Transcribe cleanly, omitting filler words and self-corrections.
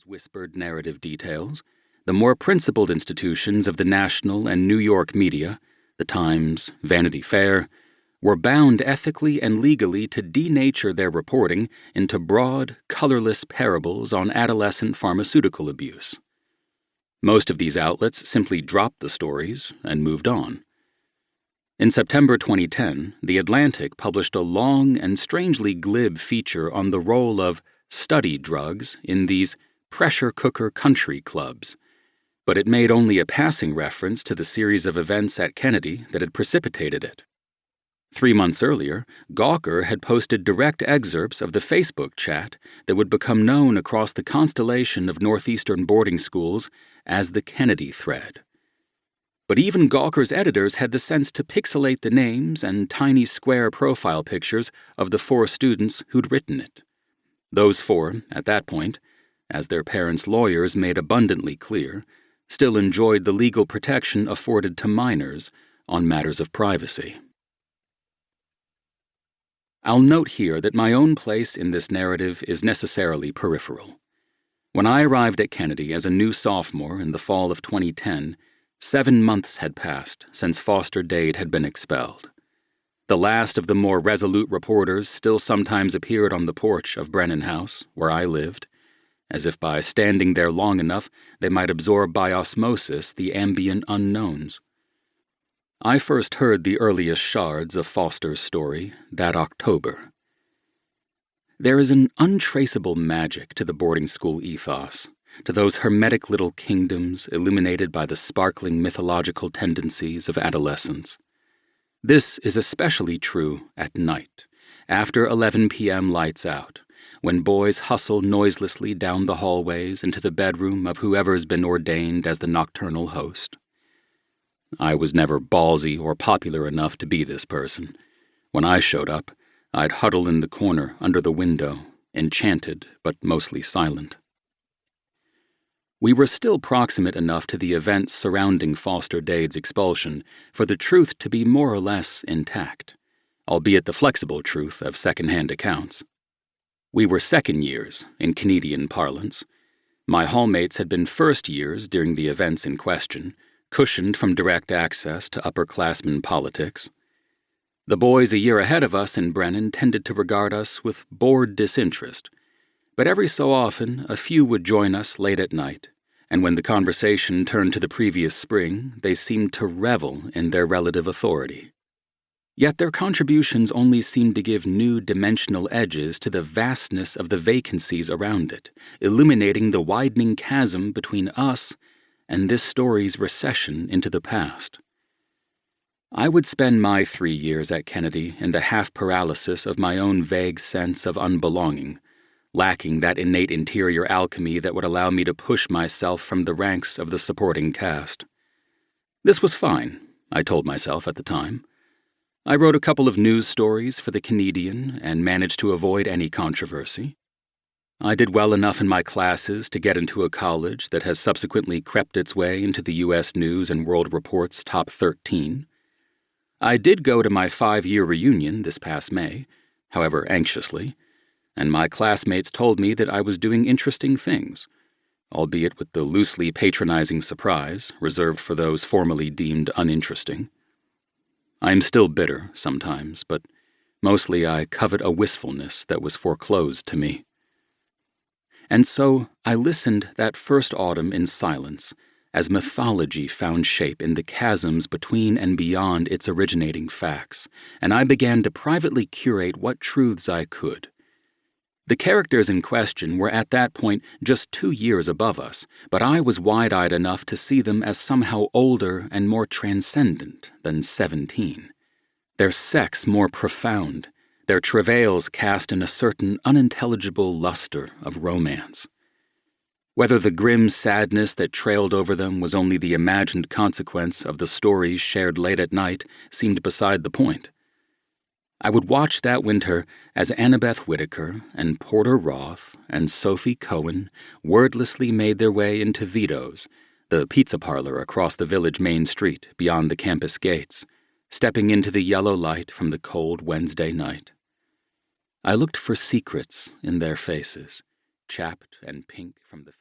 these whispered narrative details, the more principled institutions of the national and New York media, the Times, Vanity Fair, were bound ethically and legally to denature their reporting into broad, colorless parables on adolescent pharmaceutical abuse. Most of these outlets simply dropped the stories and moved on. In September 2010, The Atlantic published a long and strangely glib feature on the role of study drugs in these pressure cooker country clubs, but it made only a passing reference to the series of events at Kennedy that had precipitated it. 3 months earlier, Gawker had posted direct excerpts of the Facebook chat that would become known across the constellation of Northeastern boarding schools as the Kennedy thread. But even Gawker's editors had the sense to pixelate the names and tiny square profile pictures of the 4 students who'd written it. Those 4, at that point, as their parents' lawyers made abundantly clear, still enjoyed the legal protection afforded to minors on matters of privacy. I'll note here that my own place in this narrative is necessarily peripheral. When I arrived at Kennedy as a new sophomore in the fall of 2010, 7 months had passed since Foster Dade had been expelled. The last of the more resolute reporters still sometimes appeared on the porch of Brennan House, where I lived, as if by standing there long enough they might absorb by osmosis the ambient unknowns. I first heard the earliest shards of Foster's story that October. There is an untraceable magic to the boarding school ethos, to those hermetic little kingdoms illuminated by the sparkling mythological tendencies of adolescence. This is especially true at night, after 11 p.m. lights out, when boys hustle noiselessly down the hallways into the bedroom of whoever's been ordained as the nocturnal host. I was never ballsy or popular enough to be this person. When I showed up, I'd huddle in the corner under the window, enchanted but mostly silent. We were still proximate enough to the events surrounding Foster Dade's expulsion for the truth to be more or less intact, albeit the flexible truth of second-hand accounts. We were second years, in Canadian parlance. My hallmates had been first years during the events in question, cushioned from direct access to upperclassmen politics. The boys a year ahead of us in Brennan tended to regard us with bored disinterest, but every so often a few would join us late at night, and when the conversation turned to the previous spring, they seemed to revel in their relative authority. Yet their contributions only seemed to give new dimensional edges to the vastness of the vacancies around it, illuminating the widening chasm between us and this story's recession into the past. I would spend my 3 years at Kennedy in the half-paralysis of my own vague sense of unbelonging, lacking that innate interior alchemy that would allow me to push myself from the ranks of the supporting cast. This was fine, I told myself at the time. I wrote a couple of news stories for the Canadian and managed to avoid any controversy. I did well enough in my classes to get into a college that has subsequently crept its way into the U.S. News and World Report's top 13. I did go to my 5-year reunion this past May, however anxiously, and my classmates told me that I was doing interesting things, albeit with the loosely patronizing surprise reserved for those formerly deemed uninteresting. I am still bitter sometimes, but mostly I covet a wistfulness that was foreclosed to me. And so I listened that first autumn in silence as mythology found shape in the chasms between and beyond its originating facts, and I began to privately curate what truths I could. The characters in question were at that point just 2 years above us, but I was wide-eyed enough to see them as somehow older and more transcendent than 17. Their sex more profound, their travails cast in a certain unintelligible luster of romance. Whether the grim sadness that trailed over them was only the imagined consequence of the stories shared late at night seemed beside the point. I would watch that winter as Annabeth Whittaker and Porter Roth and Sophie Cohen wordlessly made their way into Vito's, the pizza parlor across the village main street beyond the campus gates, stepping into the yellow light from the cold Wednesday night. I looked for secrets in their faces, chapped and pink from the